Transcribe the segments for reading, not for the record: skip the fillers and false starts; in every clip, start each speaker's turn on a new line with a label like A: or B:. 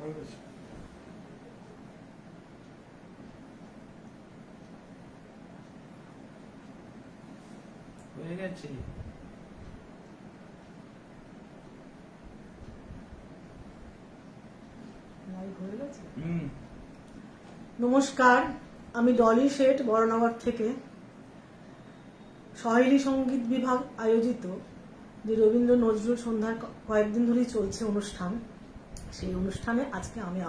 A: হয়ে গেছে।
B: নমস্কার, আমি ডলি শেঠ বড়নগর থেকে। সহেলি সঙ্গীত বিভাগ আয়োজিত যে রবীন্দ্র নজরুল সন্ধ্যার কয়েকদিন ধরেই চলছে অনুষ্ঠান, সেই অনুষ্ঠানে আজকে আমি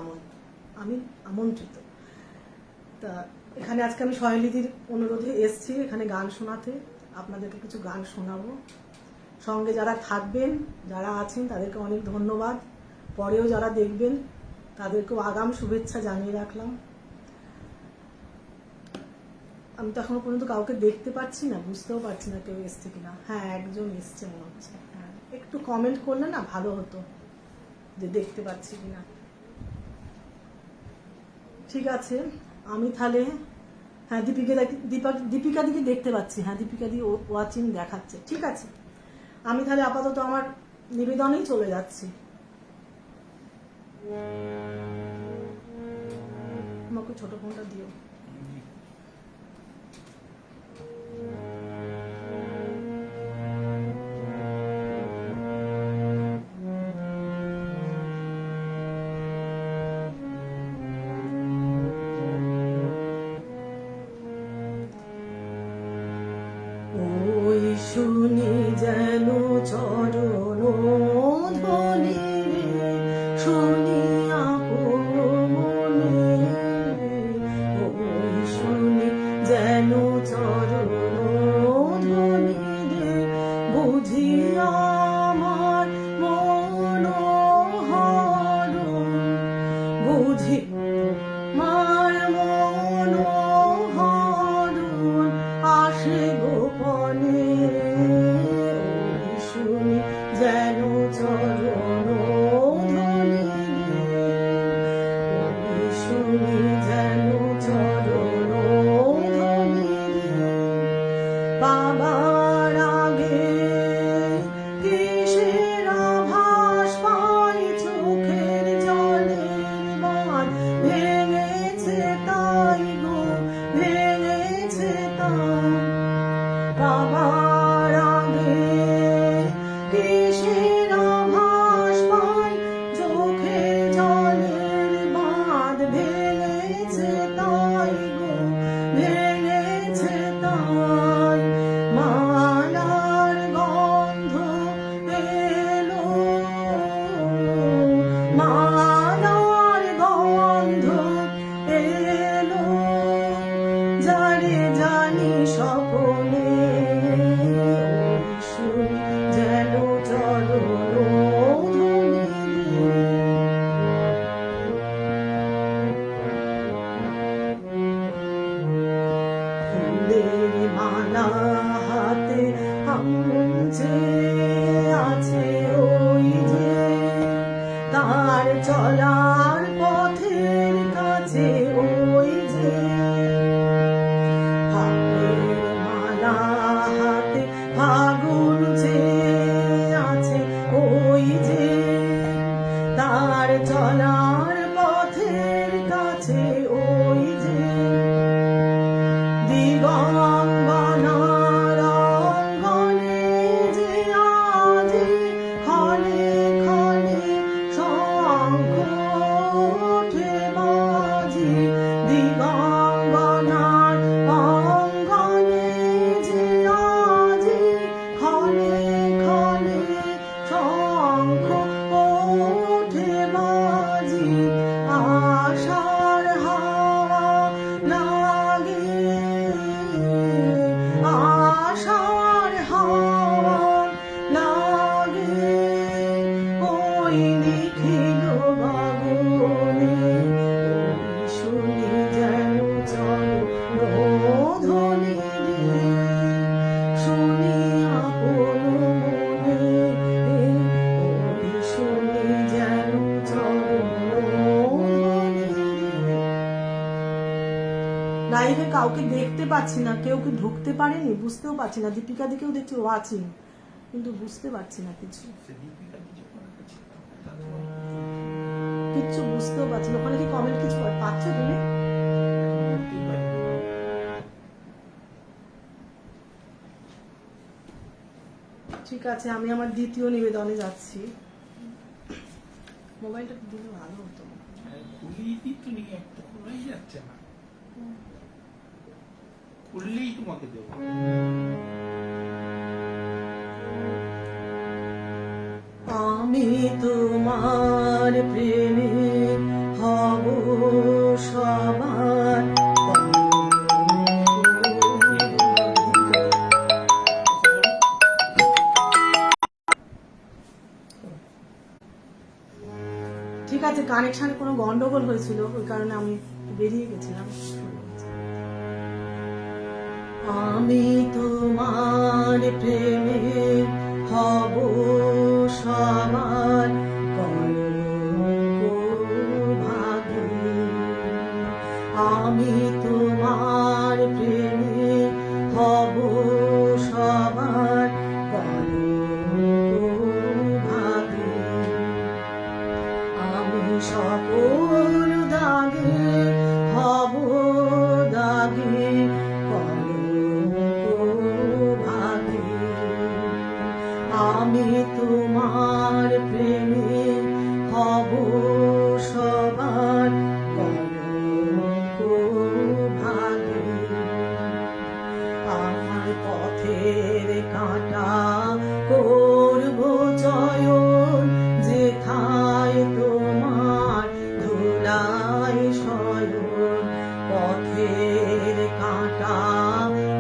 B: আমন্ত্রিত। তা এখানে আজকে আমি সহেলিদির অনুরোধে এসছি এখানে গান শোনাতে। আপনাদেরকে কিছু গান শোনাবো। সঙ্গে যারা থাকবেন, যারা আছেন তাদেরকে অনেক ধন্যবাদ। পরেও যারা দেখবেন তাদেরকেও আগাম শুভেচ্ছা জানিয়ে রাখলাম। আমি তো এখনো পর্যন্ত কাউকে দেখতে পাচ্ছি না, বুঝতেও পারছি না কেউ এসছে কিনা। হ্যাঁ, একজন এসছে মনে হচ্ছে। হ্যাঁ, একটু কমেন্ট করলে না ভালো হতো যে দেখতে পাচ্ছি কিনা। ঠিক আছে, আমি তাহলে হ্যাঁ দীপিকা দিকে দেখতে পাচ্ছি। হ্যাঁ, দীপিকা দি ওয়াচিং দেখাচ্ছে। ঠিক আছে, আমি তাহলে আপাতত আমার নিবেদনেই চলে যাচ্ছি। আমাকে ছোট ফোনটা দিও। ওই শুনি যেন চরণ ধ্বনি রে, শুনিয়া মনে। ওই শুনি যেন চরণ ধ্বনি রে, বুঝিয়া আমার মনোহর। বুঝি মার মনোহর আসে গোপনে। ওই শুনি যেন চরণ ধ্বনি রে, ওই শুনি যেন চরণ ধ্বনি রে। বাবার আগে কিসের আভাস পাই, চোখের জলের বাঁধ ভেঙেছে তাই গো, ভেঙেছে তাই। বাবার আগে কিসের আভাস পাই, চোখের জলের বাঁধ ভেঙেছে তাই গো, ভেঙেছে তাই। মালার গন্ধ এলো, মালার গন্ধ এলো, যারে জানি স্বপনে। ওই শুনি যেন চরণ ধ্বনি রে। ফুলের মালা হাতে আমছে আছে ওই যে, তার চলার পথের কাছে ওই যে। ফাগুনের মালা হাতে ফাগুন যে আছে ওই যে, তার চলার পথের কাছে ওই যে। দিগঙ্গনার অঙ্গনে যে আজি ক্ষণে ক্ষণে শঙ্খ ওঠে বাজি। দিগঙ্গনার অঙ্গনে যে আজি ক্ষণে ক্ষণে শঙ্খ ওঠে বাজি। আশার হাওয়া লাগে, আশার হাওয়া লাগে, ওই নিখিল গগনে। ওই শুনি যেন চরণ ধ্বনি রে, শুনি আপন মনে। ওই শুনি যেন চরণ ধ্বনি রে। লাইভে কাউকে দেখতে পাচ্ছি না, কেউ কি ঢুকতে পারেনি বুঝতেও পারছি না। দীপিকা দিকেও দেখছি ওয়াচিং, কিন্তু বুঝতে পারছি না কিছু। কিচ্ছু বুঝতেও পারছি না। ওখানে কি কমেন্ট কিছু পাচ্ছ তুমি?
A: করতেই পারি।
B: ঠিক আছে, আমি আমার দ্বিতীয় নিবেদনে যাচ্ছি। মোবাইলটা দিলে ভালো হতো।
A: খুলেই তো নিয়ে একটা খোলাই যাচ্ছে না, খুললেই তোমাকে দেবো।
B: আমি তোমার প্রেমে হব সবার ঠিক আছে, কানেকশনে কোনো গন্ডগোল হয়েছিল, ওই কারণে আমি বেরিয়ে গেছিলাম। আমি তোমার প্রেমে হব সবার কলঙ্ক ভাগে। আমি তোমার প্রেমে হব সবার কলঙ্ক ভাগে। আমি সকল দাগে হব দাগে কলঙ্ক ভাগে। আমি তোমার প্রেমে হব সবার কলঙ্ক ভাগে। আমার পথের কাঁটা করব চয়ন, যেথায় তোমার ধুলায় শয়ন। পথের কাঁটা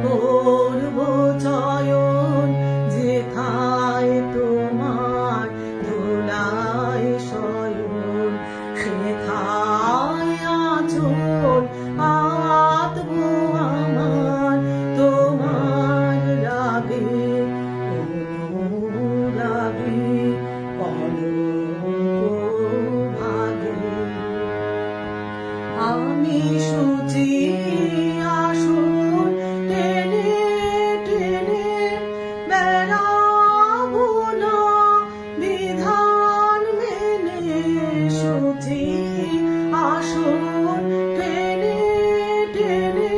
B: করব চয়ন, যেথায় তোমার ধুলায় শয়ন। সেথায় আঁচল আতবো আমার তোমার রাগে রাগে কলঙ্ক ভাগে। আমি সুচি আসন টেনে টেনে বেড়াবো না বিধান মেনে। সুচি আসন টেনে টেনে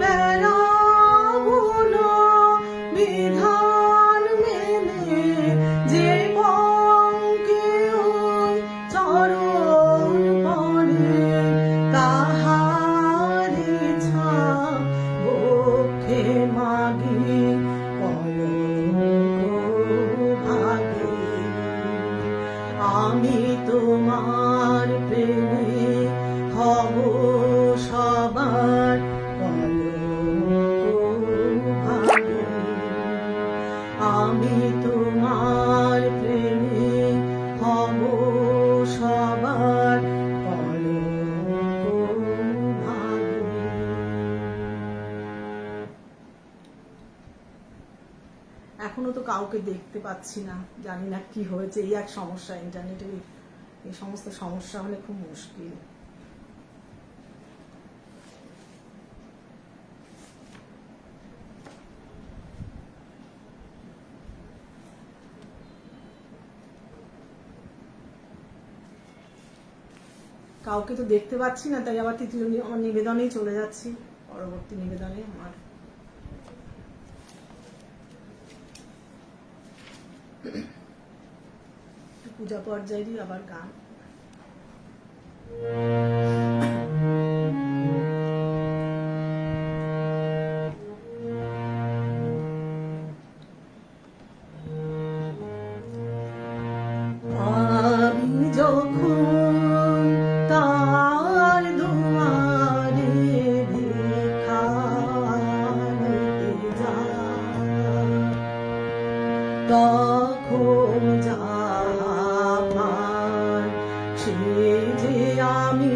B: বেড়াবো না বিধান মেনে। যে পঙ্কে ওই চরণ পড়ে, তাহারি ছাপ বক্ষে মাগি কলঙ্ক ভাগে। আমি তোমার প্রেমে হব সবার কলঙ্ক ভাগে। আমি তোমার প্রেমে হব সবার কলঙ্ক ভাগে। এখনো তো কাউকে দেখতে পাচ্ছি না, জানি না কি হয়েছে। এই এক সমস্যা, ইন্টারনেটের এই সমস্ত সমস্যা হলে খুব মুশকিল। কাউকে তো দেখতে পাচ্ছি না, তাই আবার তৃতীয় নিবেদনেই চলে যাচ্ছি। পরবর্তী নিবেদনে আমার পূজা পর্যায়েরই আবার গান। আমি যখন তার দুয়ারে ভিক্ষা নিতে যাই, তখন যা পাই সে যে আমি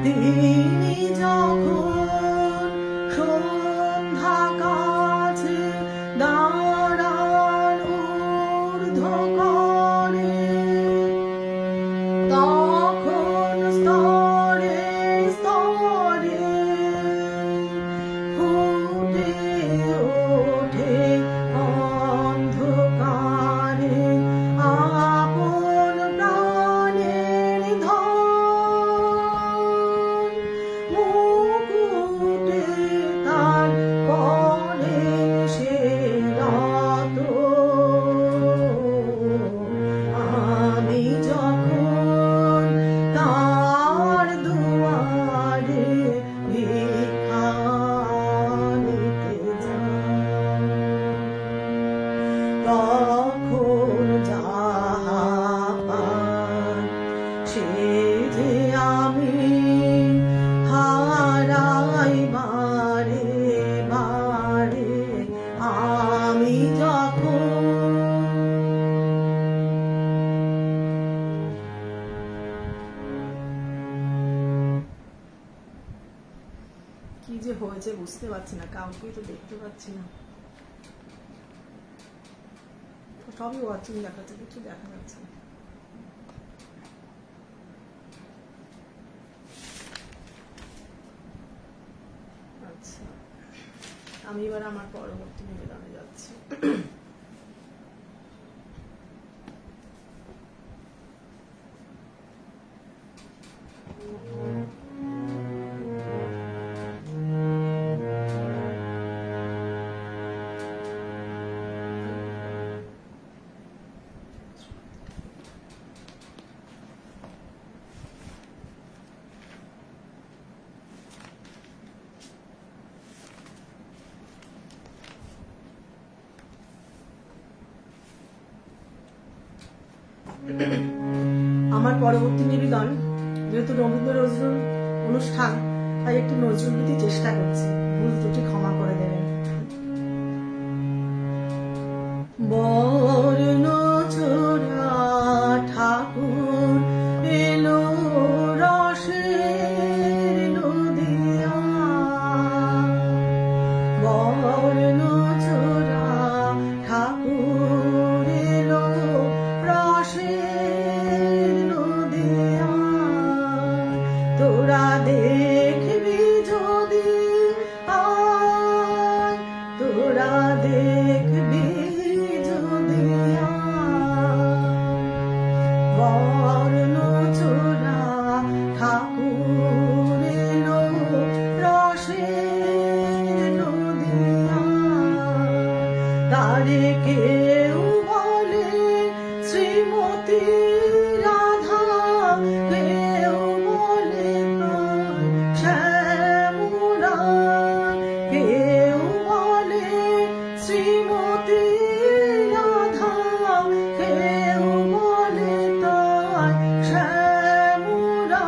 B: তিনি যখন সন্ধ্যা কাছে দাঁড়ান ঊর্ধ্বকরে, তখন স্তরে স্তরে ফুটে ওঠে অন্ধকারে আপন প্রাণের ধন। মুকুটে তার পরেন সে রতন। আমি যখন তার দুয়ারে ভিক্ষা নিতে যাই, তখন যাহা পাই সে যে আমি হারাই বারে বারে। আমি যখন কি যে হয়েছে বুঝতে পারছি না, কাউকেই তো দেখতে পাচ্ছি না, সবই ওয়াচিং দেখাচ্ছে, কিছু দেখা যাচ্ছে না। আচ্ছা, আমি এবার আমার পরবর্তী নিবেদনে যাচ্ছি। আমার পরবর্তী নিবেদন, যেহেতু রবীন্দ্র নজরুল অনুষ্ঠান, তাই একটু নজরুল গীতি চেষ্টা করছি, ভুল ত্রুটি ক্ষমা করে দেবেন। বর্ণ চোরা ঠাকুর এলো রসের নদিয়া, বর্ণ চোরা ঠাকুর এলো রসের নদিয়া। তোরা দেখবি যদি আয়, তোরা দেখবি যদি বর্ণ চোরা ঠাকুর এলো রসের নদিয়া। তারে কেউ বলে শ্রীমতী রাধা, কেউ বলে শ্যামরা, কেউ বলে শ্রীমতী রাধা, কেউ বলে তাই শ্যামরা।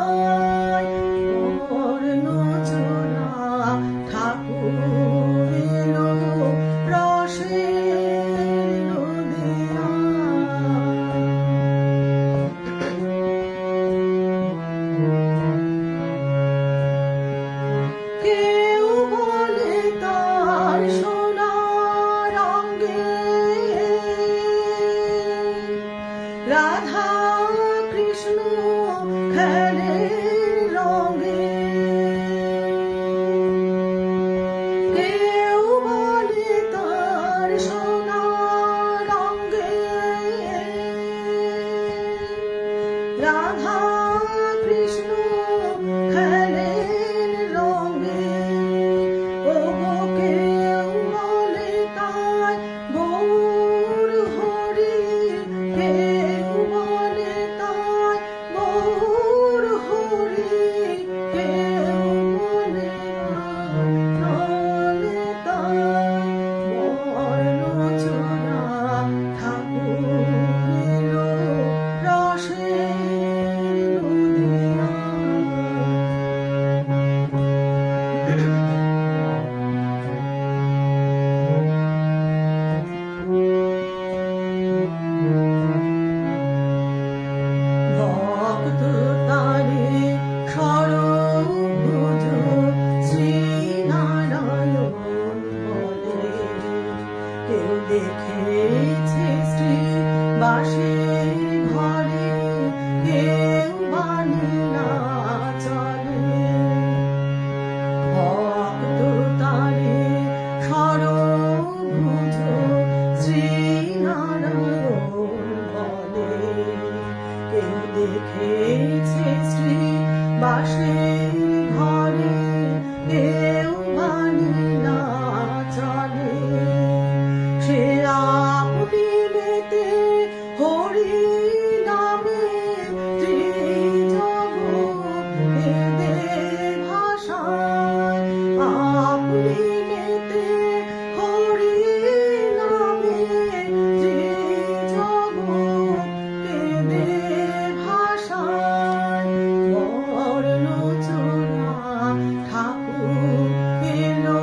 B: ঘরে কেউ বাণী না চলে, সে আপনি মেতে হরি নামে ত্রিজগৎ বেদে ভাষায়, আপনি মেতে হরি নামে ত্রিজগৎ বেদে ভাষায়। বর্ণচূড়া ঠাকুর এলো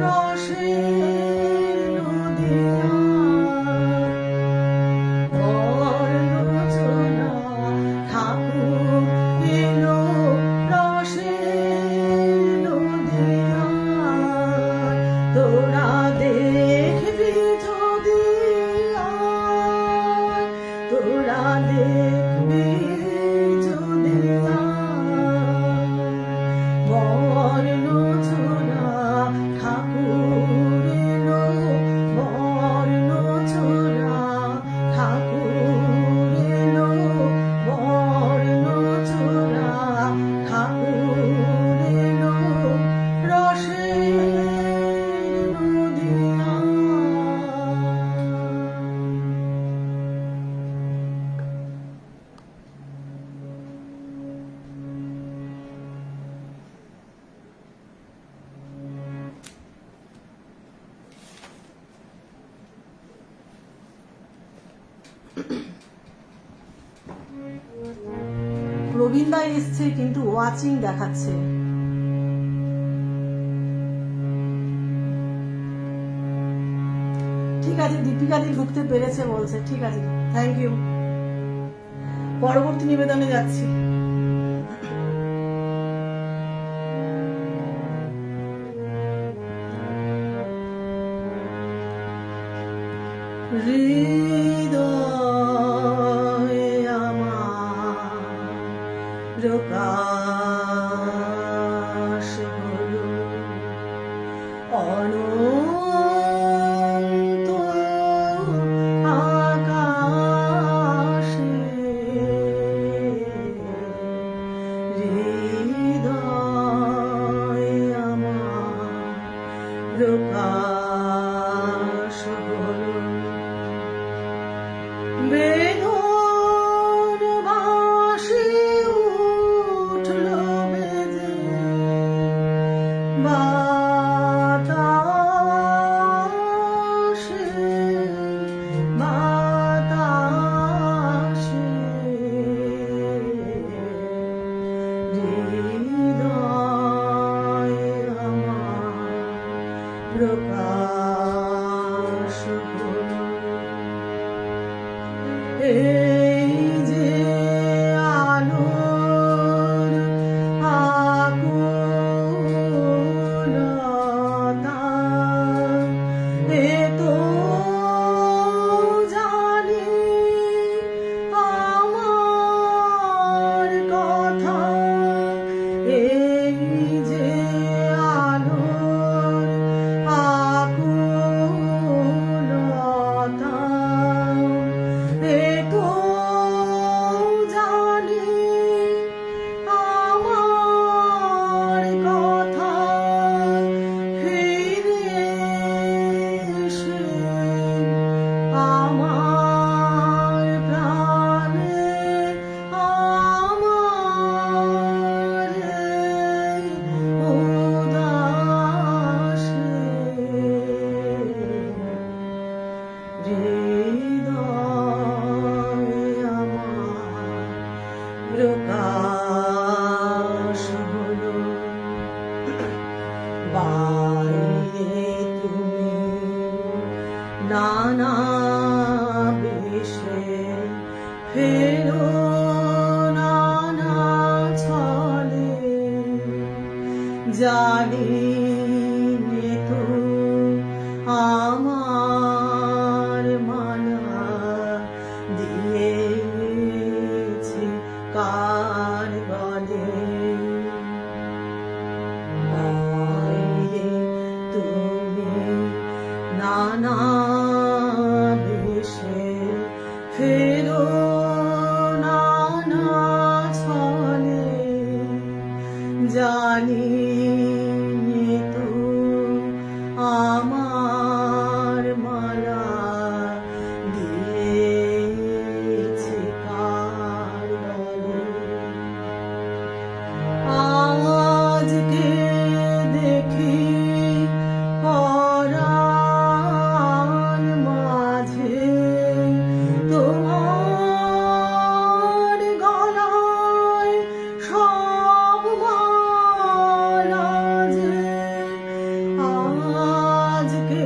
B: রসের নদিয়ায়, বর্ণচূড়া ঠাকুর এলো রসের নদিয়ায়। তোরা দেখবি যদি আয়, তোরা দেখবি যদি আয়। বর্ণচূড়া ঠাকুর এলো, বর্ণচূড়া ঠাকুর এলো, বর্ণচূড়া ঠাকুর এলো রসের নদিয়ায়। প্রবীণদা এসছে কিন্তু ওয়াচিং দেখাচ্ছে। ঠিক আছে, দীপিকাদি ঢুকতে পেরেছে বলছে, ঠিক আছে, থ্যাংক ইউ। পরবর্তী নিবেদনে যাচ্ছি। হৃদয়ে আমার প্রকাশ হলো অনন্ত আকাশে, হৃদয়ে আমার প্রকাশ হলো বেদন বাঁশি উঠল বেজে বাতাসে, বাতাসে। হৃদয়ে আমার প্রকাশ হলো এই যে আলোর আকুলতা, এ তো জানি আমার কথা, এই যে আলোর আকুলতা, এ তো জানি আমার কথা, ফিরে এসে আমার প্রাণে আমার উদাসে, হৃদয়ে আমার প্রকাশ হলো বাইরে তুমি নানা বেশে ফেরো নানা ছলে, জানি তো আমার মানা দিয়েছে কার গলে, বাইরে তুমি নানা বেশে ফেরো নানা ছলে, জানি তো আমার মালা দিয়েছে কার গলে। আজকে দেখি পরাণ মাঝে তোমার গলায় সব মালা যে। আজকে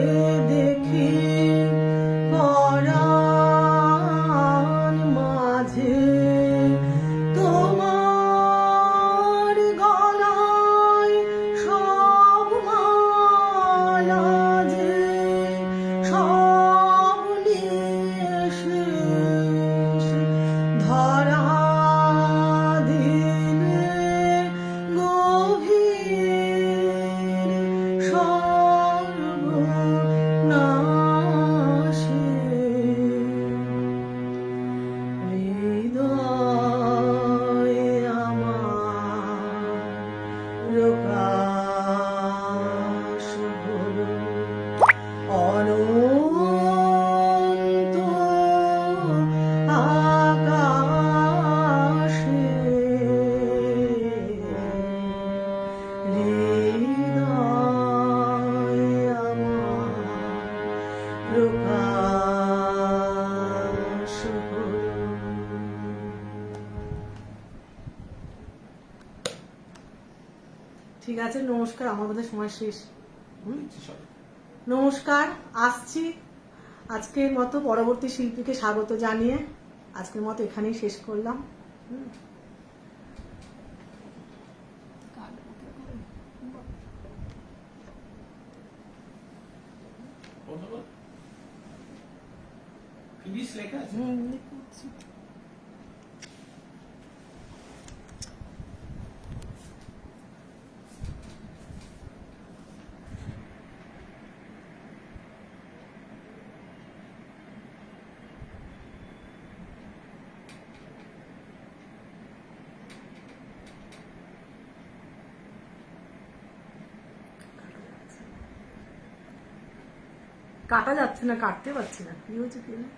B: দেখি পরাণ মাঝে তোমার গলায় সব মালা যে। সব নিয়ে শেষ ধরা দিলে গভীর সর্বনাশে। হৃদয়ে আমার প্রকাশ হলো অনন্ত আকাশে। হৃদয়ে আমার প্রকাশ হলো। ঠিক আছে, নমস্কার। আমার বোধহয় সময় শেষ। নমস্কার, আসছি। আজকের মতো পরবর্তী শিল্পীকে স্বাগত জানিয়ে আজকের মতো এখানেই শেষ করলাম।
A: ফিনিশ লেখা আছে।
B: কাটা যাচ্ছে না, কাটতে পারছি না, কি হয়েছে কি না।